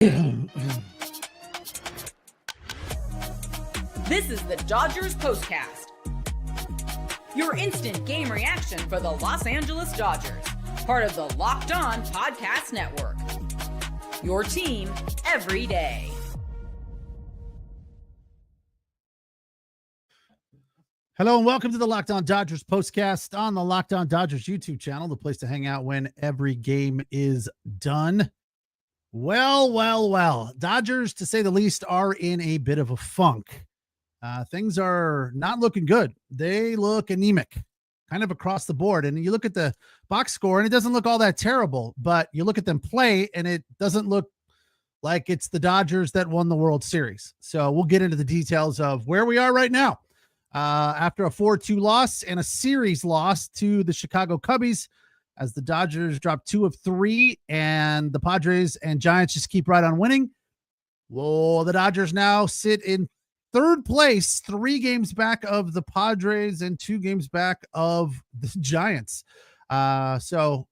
This is the Dodgers Postcast, your instant game reaction for the Los Angeles Dodgers, part of the Locked On Podcast Network. Your team every day. Hello and welcome to the Locked On Dodgers Postcast on the Locked On Dodgers YouTube channel, the place to hang out when every game is done. Well. Dodgers, to say the least, are in a bit of a funk. Things are not looking good. They look anemic, kind of across the board. And you look at the box score, and it doesn't look all that terrible. But you look at them play, and it doesn't look like it's the Dodgers that won the World Series. So we'll get into the details of where we are right now. After a 4-2 loss and a series loss to the Chicago Cubbies, as the Dodgers drop 2 of 3, and the Padres and Giants just keep right on winning. Well, the Dodgers now sit in third place, 3 games back of the Padres and 2 games back of the Giants. So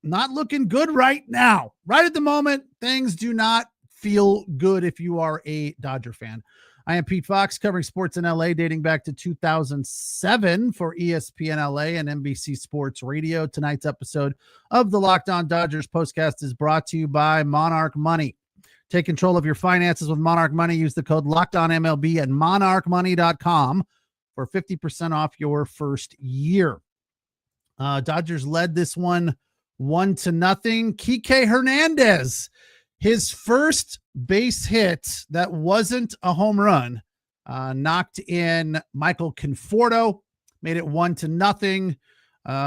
not looking good right now. Right at the moment, things do not feel good if you are a Dodger fan. I am Pete Fox, covering sports in LA dating back to 2007 for ESPN LA and NBC Sports Radio. Tonight's episode of the Locked On Dodgers Postcast is brought to you by Monarch Money. Take control of your finances with Monarch Money. Use the code LOCKEDONMLB at monarchmoney.com for 50% off your first year. Dodgers led this one 1-0. Kike Hernandez, his first base hit that wasn't a home run, knocked in Michael Conforto, made it 1-0.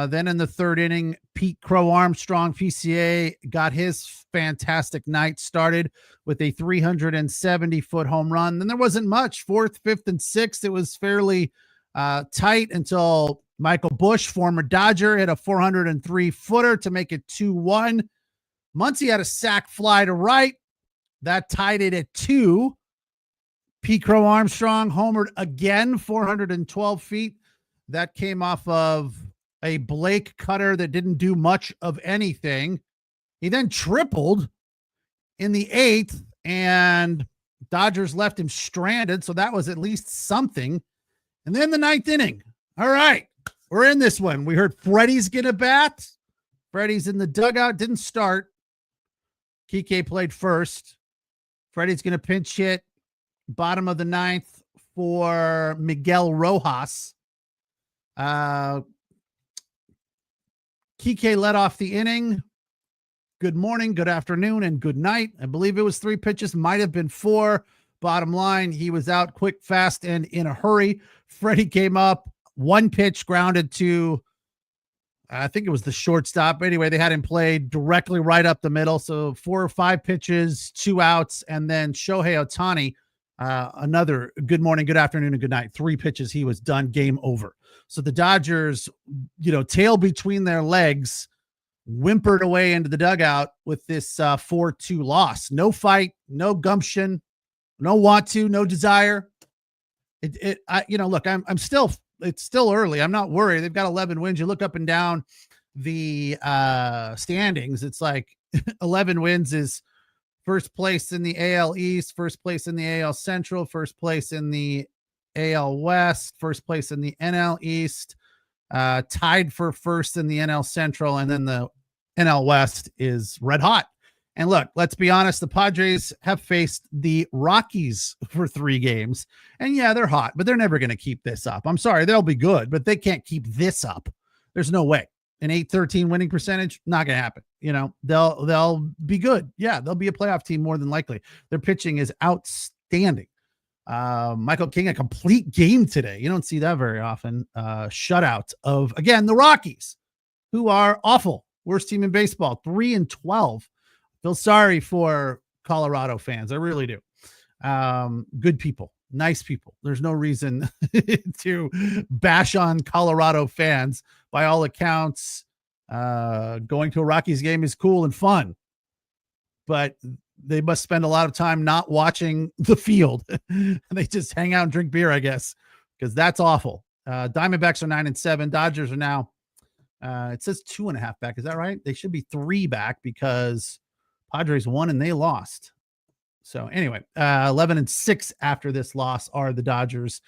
Then in the third inning, Pete Crowe Armstrong, PCA, got his fantastic night started with a 370-foot home run. Then there wasn't much. 4th, 5th, and 6th, it was fairly tight until Michael Busch, former Dodger, hit a 403-footer to make it 2-1. Muncy had a sac fly to right. That tied it at 2. Pete Crowe Armstrong homered again, 412 feet. That came off of a Blake cutter that didn't do much of anything. He then tripled in the 8th, and Dodgers left him stranded, so that was at least something. And then the 9th inning. All right, we're in this one. We heard Freddie's get a bat. Freddie's in the dugout, didn't start. Kike played first. Freddie's going to pinch hit bottom of the 9th for Miguel Rojas. Kike led off the inning. Good morning, good afternoon, and good night. I believe it was 3 pitches, might have been 4. Bottom line, he was out quick, fast, and in a hurry. Freddie came up, 1 pitch grounded to, I think it was the shortstop. Anyway, they had him play directly right up the middle. So 4 or 5 pitches, 2 outs, and then Shohei Ohtani, another good morning, good afternoon, and good night. 3 pitches, he was done, game over. So the Dodgers, tail between their legs, whimpered away into the dugout with this 4-2 loss. No fight, no gumption, no want to, no desire. Look, I'm still, it's still early. I'm not worried. They've got 11 wins. You look up and down the standings. It's like 11 wins is first place in the AL East, first place in the AL Central, first place in the AL West, first place in the NL East, tied for first in the NL Central, and then the NL West is red hot. And look, let's be honest, the Padres have faced the Rockies for 3 games. And yeah, they're hot, but they're never going to keep this up. I'm sorry, they'll be good, but they can't keep this up. There's no way. An 8-13 winning percentage, not going to happen. They'll be good. Yeah, they'll be a playoff team more than likely. Their pitching is outstanding. Michael King, a complete game today. You don't see that very often. Shutout of, again, the Rockies, who are awful. Worst team in baseball, 3-12. Feel sorry for Colorado fans. I really do. Good people, nice people. There's no reason to bash on Colorado fans. By all accounts, going to a Rockies game is cool and fun, but they must spend a lot of time not watching the field. They just hang out and drink beer, I guess, because that's awful. Diamondbacks are 9-7. Dodgers are now, it says 2.5 back. Is that right? They should be 3 back because Padres won and they lost. So anyway, 11-6 after this loss are the Dodgers.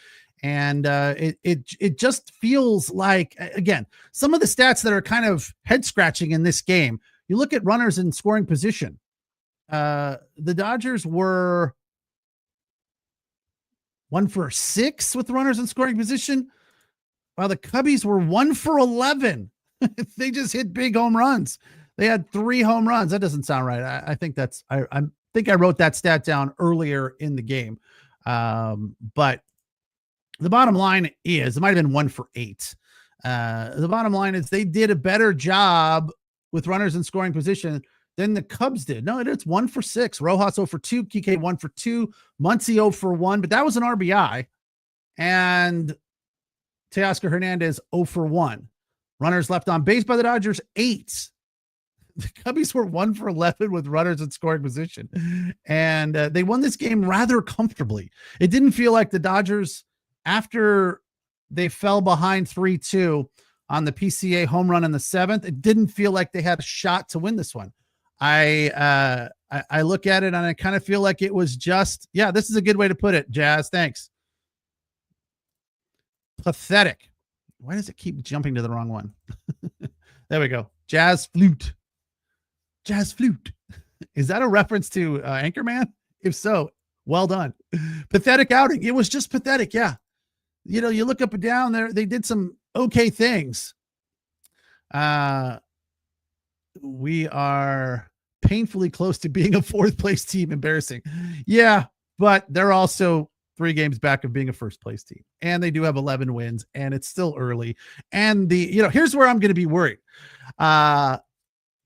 And it just feels like, again, some of the stats that are kind of head scratching in this game. You look at runners in scoring position. The Dodgers were 1 for 6 with runners in scoring position, while the Cubbies were 1 for 11. They just hit big home runs. They had 3 home runs. That doesn't sound right. I think that's, I think I wrote that stat down earlier in the game. But the bottom line is, it might've been 1 for 8. The bottom line is they did a better job with runners in scoring position than the Cubs did. No, it's 1 for 6. Rojas 0 for 2, Kike 1 for 2, Muncy 0 for 1, but that was an RBI. And Teoscar Hernandez 0 for 1. Runners left on base by the Dodgers 8. The Cubbies were 1 for 11 with runners in scoring position. And they won this game rather comfortably. It didn't feel like the Dodgers, after they fell behind 3-2 on the PCA home run in the 7th, it didn't feel like they had a shot to win this one. I look at it and I kind of feel like it was just, yeah, this is a good way to put it, Jazz. Thanks. Pathetic. Why does it keep jumping to the wrong one? There we go. Jazz flute. Jazz flute. Is that a reference to Anchorman? If so, well done. Pathetic outing. It was just pathetic. Yeah. You know, you look up and down there, they did some okay things. We are painfully close to being a 4th place team. Embarrassing. Yeah, but they're also 3 games back of being a 1st place team, and they do have 11 wins, and it's still early. And here's where I'm going to be worried.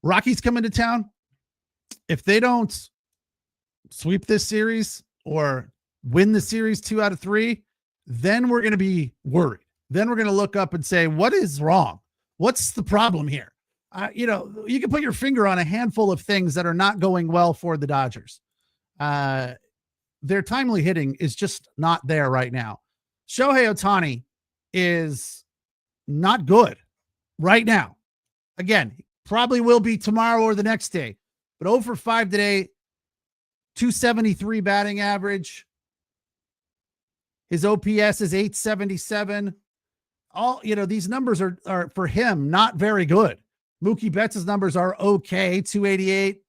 Rockies coming to town. If they don't sweep this series or win the series 2 out of 3, then we're going to be worried. Then we're going to look up and say, what is wrong? What's the problem here? You can put your finger on a handful of things that are not going well for the Dodgers. Their timely hitting is just not there right now. Shohei Ohtani is not good right now. Again, probably will be tomorrow or the next day, but 0 for 5 today, 273 batting average. His OPS is 877. These numbers are for him not very good. Mookie Betts' numbers are okay, 288.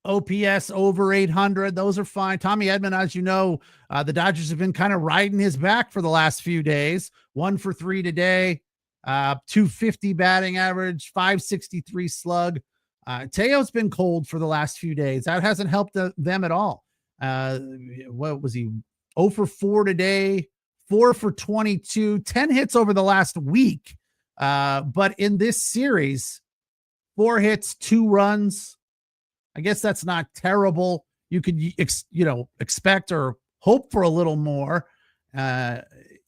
OPS over 800. Those are fine. Tommy Edman, as you know, the Dodgers have been kind of riding his back for the last few days. 1 for 3 today, 250 batting average, 563 slug. Teo's been cold for the last few days. That hasn't helped them at all. What was he? 0 for 4 today, 4 for 22, 10 hits over the last week. But in this series, 4 hits, 2 runs. I guess that's not terrible. You could, expect or hope for a little more.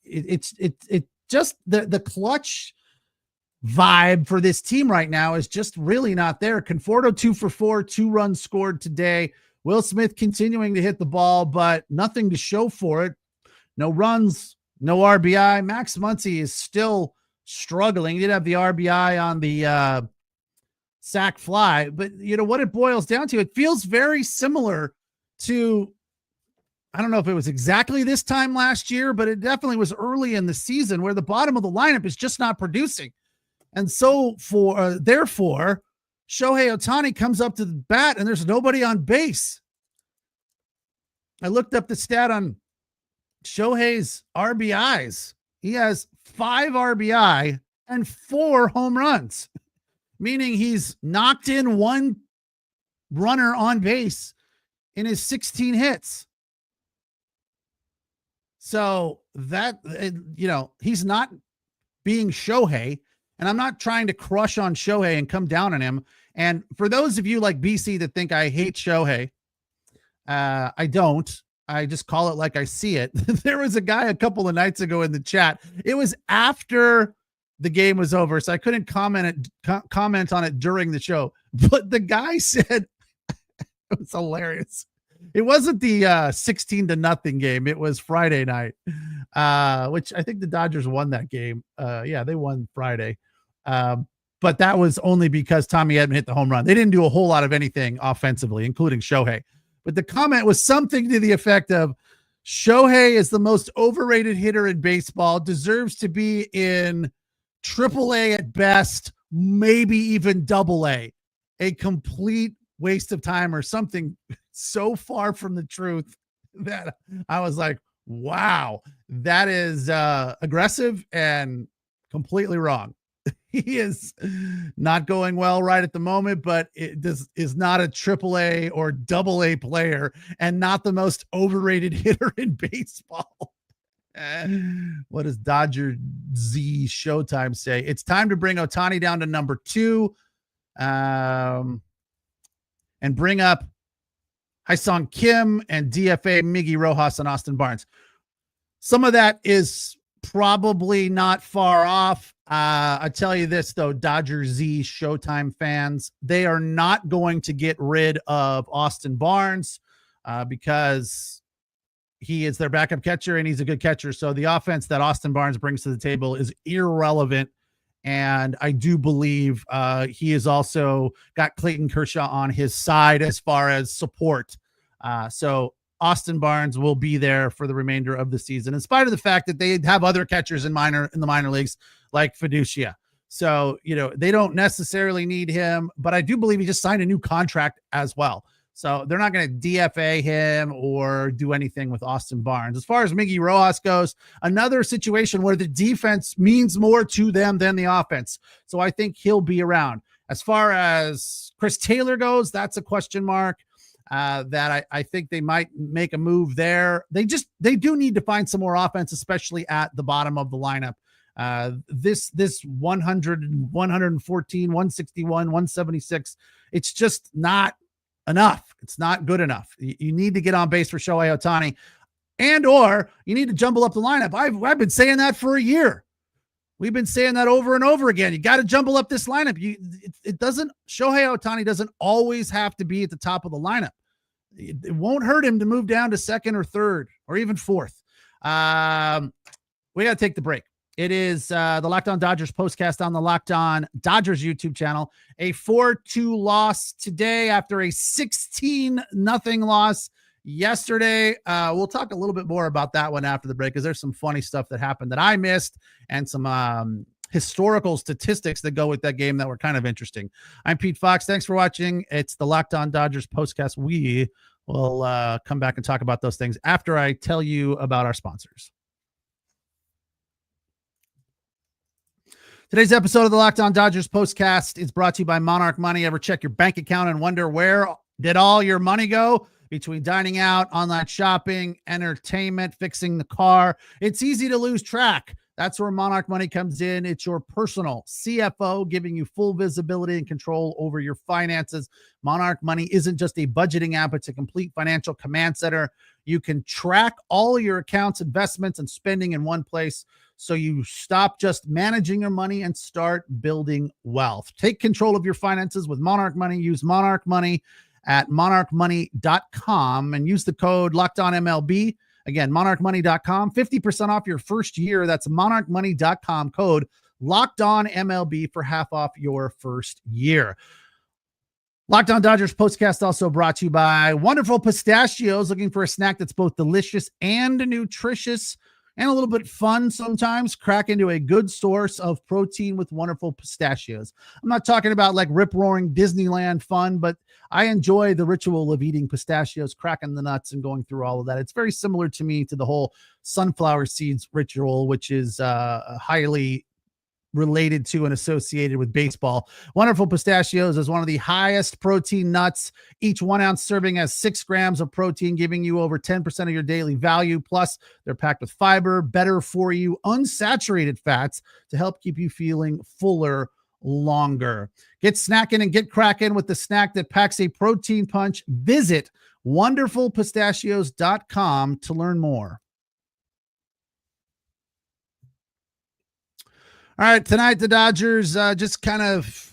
It's just the clutch vibe for this team right now is just really not there. Conforto 2 for 4, 2 runs scored today. Will Smith continuing to hit the ball, but nothing to show for it. No runs, no RBI. Max Muncy is still struggling. He did have the RBI on the sack fly, but what it boils down to, it feels very similar to, I don't know if it was exactly this time last year, but it definitely was early in the season where the bottom of the lineup is just not producing. And so therefore, Shohei Ohtani comes up to the bat and there's nobody on base. I looked up the stat on Shohei's RBIs. He has 5 RBI and 4 home runs, meaning he's knocked in 1 runner on base in his 16 hits. So that, he's not being Shohei, and I'm not trying to crush on Shohei and come down on him. And for those of you like BC that think I hate Shohei, I don't. I just call it like I see it. There was a guy a couple of nights ago in the chat. It was after the game was over, so I couldn't comment on it during the show. But the guy said, it was hilarious. It wasn't the 16-0 game. It was Friday night, which I think the Dodgers won that game. Yeah, they won Friday. but that was only because Tommy Edman hit the home run. They didn't do a whole lot of anything offensively, including Shohei. But the comment was something to the effect of, Shohei is the most overrated hitter in baseball, deserves to be in AAA at best, maybe even AA. A complete waste of time, or something so far from the truth that I was like, wow, that is aggressive and completely wrong. He is not going well right at the moment, but is not a AAA or AA player, and not the most overrated hitter in baseball. What does Dodger Z Showtime say? It's time to bring Ohtani down to number 2, and bring up Hyesung Kim and DFA Miggy Rojas and Austin Barnes. Some of that is probably not far off. I tell you this, though, Dodger Z Showtime fans, they are not going to get rid of Austin Barnes because he is their backup catcher and he's a good catcher. So the offense that Austin Barnes brings to the table is irrelevant. And I do believe he has also got Clayton Kershaw on his side as far as support. So Austin Barnes will be there for the remainder of the season, in spite of the fact that they have other catchers in the minor leagues like Fiducia. So, they don't necessarily need him, but I do believe he just signed a new contract as well. So they're not going to DFA him or do anything with Austin Barnes. As far as Miggy Rojas goes, another situation where the defense means more to them than the offense. So I think he'll be around. As far as Chris Taylor goes, that's a question mark. That I think they might make a move there. They do need to find some more offense, especially at the bottom of the lineup. This 100, 114, 161, 176, it's just not enough. It's not good enough. You need to get on base for Shohei Ohtani, or you need to jumble up the lineup. I've been saying that for a year. We've been saying that over and over again. You got to jumble up this lineup. Shohei Ohtani doesn't always have to be at the top of the lineup. It won't hurt him to move down to second or third or even fourth. We got to take the break. It is the Locked On Dodgers postcast on the Locked On Dodgers YouTube channel. A 4-2 loss today after a 16-0 loss yesterday. We'll talk a little bit more about that one after the break, because there's some funny stuff that happened that I missed, and some historical statistics that go with that game that were kind of interesting. I'm Pete Fox. Thanks for watching. It's the Locked On Dodgers postcast. We will come back and talk about those things after I tell you about our sponsors. Today's episode of the Locked On Dodgers postcast is brought to you by Monarch Money. Ever check your bank account and wonder where did all your money go? Between dining out, online shopping, entertainment, fixing the car, it's easy to lose track. That's where Monarch Money comes in. It's your personal CFO, giving you full visibility and control over your finances. Monarch Money isn't just a budgeting app. It's a complete financial command center. You can track all your accounts, investments, and spending in one place, so you stop just managing your money and start building wealth. Take control of your finances with Monarch Money. Use Monarch Money at monarchmoney.com and use the code LOCKEDONMLB. Again, monarchmoney.com, 50% off your first year. That's monarchmoney.com, code LOCKEDONMLB for half off your first year. Locked On Dodgers postcast also brought to you by Wonderful Pistachios. Looking for a snack that's both delicious and nutritious and a little bit fun sometimes? Crack into a good source of protein with Wonderful Pistachios. I'm not talking about like rip-roaring Disneyland fun, but I enjoy the ritual of eating pistachios, cracking the nuts, and going through all of that. It's very similar to me to the whole sunflower seeds ritual, which is highly related to and associated with baseball. Wonderful Pistachios is one of the highest protein nuts. Each 1 ounce serving has 6 grams of protein, giving you over 10% of your daily value. Plus, they're packed with fiber, better for you, unsaturated fats to help keep you feeling fuller longer. Get snacking and get cracking with the snack that packs a protein punch. Visit wonderfulpistachios.com to learn more. All right, tonight the Dodgers just kind of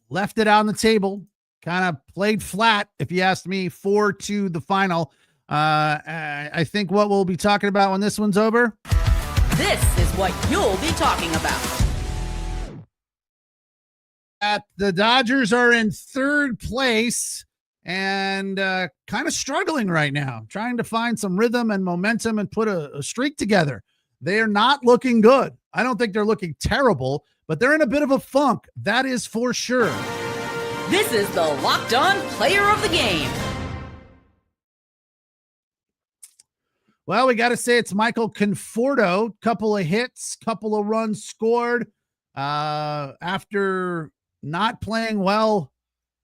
left it out on the table, kind of played flat, if you ask me, 4-2 the final. I think what we'll be talking about when this one's over. This is what you'll be talking about. The Dodgers are in third place and kind of struggling right now, trying to find some rhythm and momentum and put a streak together. They are not looking good. I don't think they're looking terrible, but they're in a bit of a funk. That is for sure. This is the Locked On Player of the Game. Well, we got to say it's Michael Conforto. Couple of hits, couple of runs scored after not playing well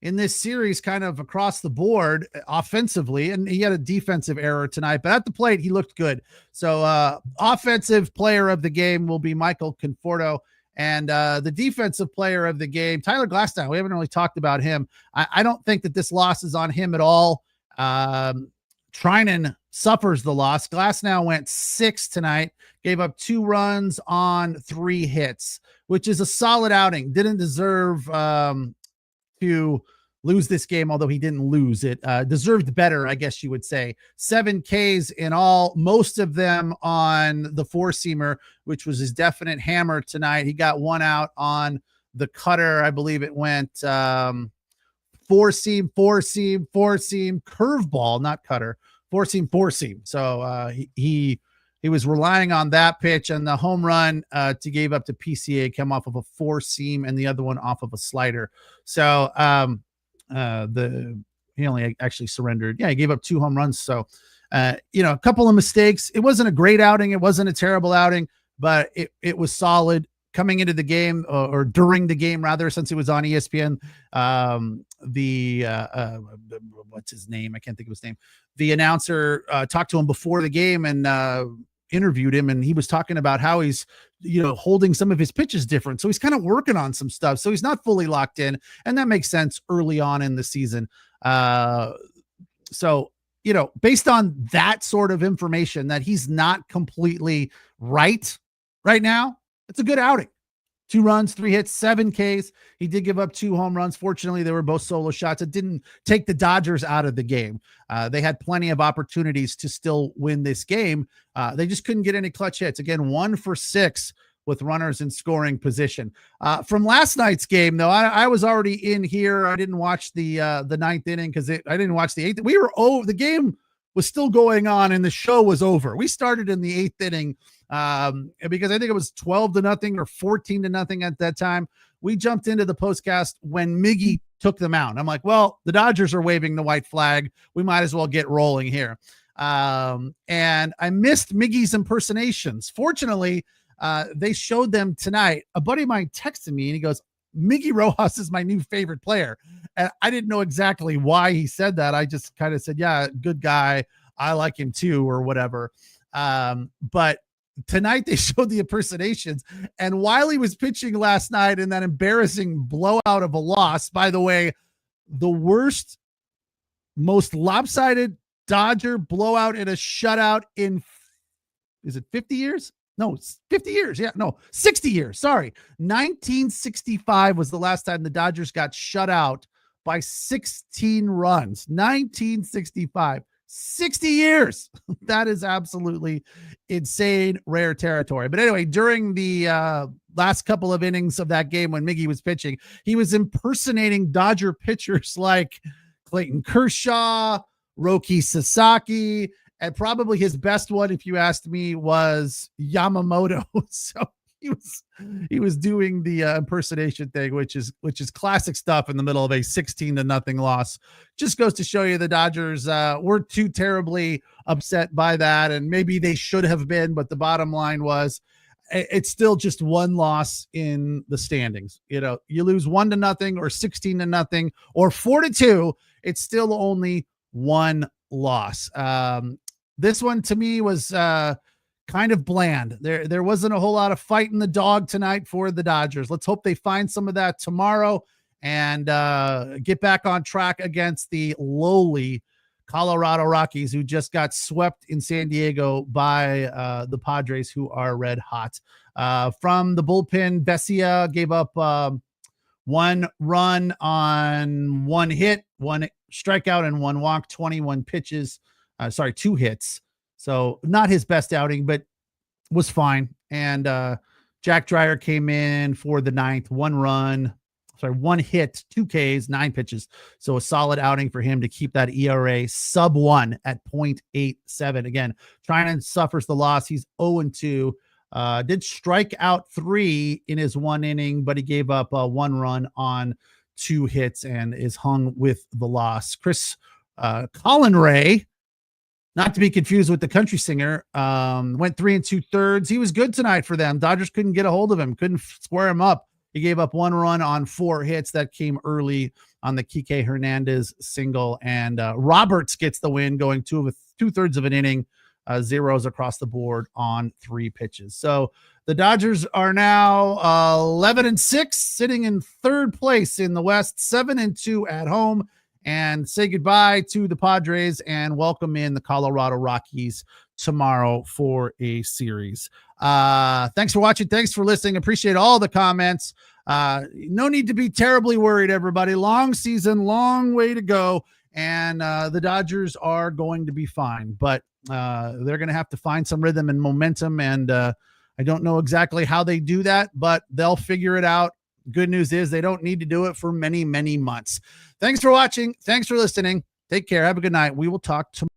in this series, kind of across the board offensively. And he had a defensive error tonight, but at the plate, he looked good. So offensive player of the game will be Michael Conforto. And the defensive player of the game, Tyler Glasnow. We haven't really talked about him. I don't think that this loss is on him at all. Trinan suffers the loss. Glasnow went 6 tonight, gave up 2 runs on 3 hits, which is a solid outing. Didn't deserve to lose this game, although he didn't lose it. Deserved better, I guess you would say. 7 Ks in all, most of them on the 4-seamer, which was his definite hammer tonight. He got 1 out on the cutter. I believe it went 4-seam, curveball, not cutter, 4-seam. So he was relying on that pitch, and the home run to give up to PCA came off of a 4-seam and the other one off of a slider. So he only actually surrendered. Yeah, he gave up 2 home runs. So a couple of mistakes. It wasn't a great outing. It wasn't a terrible outing, but it was solid coming into the game or during the game rather, since it was on ESPN. What's his name? I can't think of his name. The announcer talked to him before the game and interviewed him, and he was talking about how he's holding some of his pitches different, so he's kind of working on some stuff, so he's not fully locked in, and that makes sense early on in the season. So based on that sort of information, that he's not completely right now, it's a good outing. 2 runs, 3 hits, 7 Ks. He did give up 2 home runs. Fortunately, they were both solo shots. It didn't take the Dodgers out of the game. They had plenty of opportunities to still win this game. They just couldn't get any clutch hits. Again, 1 for 6 with runners in scoring position. From last night's game, though, I was already in here. I didn't watch the 9th inning because I didn't watch the 8th. We were over. The game was still going on and the show was over. We started in the 8th inning because I think it was 12-0 or 14-0 at that time. We jumped into the postcast when Miggy took them out. I'm like, well, the Dodgers are waving the white flag. We might as well get rolling here. And I missed Miggy's impersonations. Fortunately, they showed them tonight. A buddy of mine texted me and he goes, Miggy Rojas is my new favorite player. And I didn't know exactly why he said that. I just kind of said, yeah, good guy. I like him too, or whatever. But tonight they showed the impersonations. And while he was pitching last night in that embarrassing blowout of a loss, by the way, the worst, most lopsided Dodger blowout in a shutout in, is it 50 years? No, 50 years. Yeah, no, 60 years. Sorry. 1965 was the last time the Dodgers got shut out by 16 runs. 1965. 60 years. That is absolutely insane, rare territory. But anyway, during the last couple of innings of that game when Miggy was pitching, he was impersonating Dodger pitchers like Clayton Kershaw, Roki Sasaki, and probably his best one, if you asked me, was Yamamoto. So he was doing the impersonation thing, which is classic stuff in the middle of a 16-0 loss. Just goes to show you the Dodgers weren't too terribly upset by that, and maybe they should have been, but the bottom line was it's still just one loss in the standings. You lose 1-0 or 16-0 or 4-2. It's still only one loss. This one to me was kind of bland. There wasn't a whole lot of fight in the dog tonight for the Dodgers. Let's hope they find some of that tomorrow and get back on track against the lowly Colorado Rockies, who just got swept in San Diego by the Padres, who are red hot. From the bullpen, Vesia gave up 1 run on 1 hit, 1 strikeout, and 1 walk, 21 pitches. 2 hits. So not his best outing, but was fine. And Jack Dreyer came in for the 9th, 1 run, 1 hit, 2 Ks, 9 pitches. So a solid outing for him to keep that ERA sub 1 at 0.87. Again, Trinan suffers the loss. He's 0-2. Did strike out 3 in his 1 inning, but he gave up 1 run on 2 hits and is hung with the loss. Chris Colin Ray, not to be confused with the country singer, went 3 2/3. He was good tonight for them. Dodgers couldn't get a hold of him, couldn't square him up. He gave up 1 run on 4 hits. That came early on the Kike Hernandez single. And Roberts gets the win, going 2/3 of an inning, zeros across the board on 3 pitches. So the Dodgers are now 11-6, sitting in 3rd place in the West, 7-2 at home, and say goodbye to the Padres and welcome in the Colorado Rockies tomorrow for a series. Thanks for watching. Thanks for listening. Appreciate all the comments. No need to be terribly worried, everybody. Long season, long way to go. And the Dodgers are going to be fine, but they're going to have to find some rhythm and momentum. And I don't know exactly how they do that, but they'll figure it out. Good news is they don't need to do it for many, many months. Thanks for watching. Thanks for listening. Take care. Have a good night. We will talk tomorrow.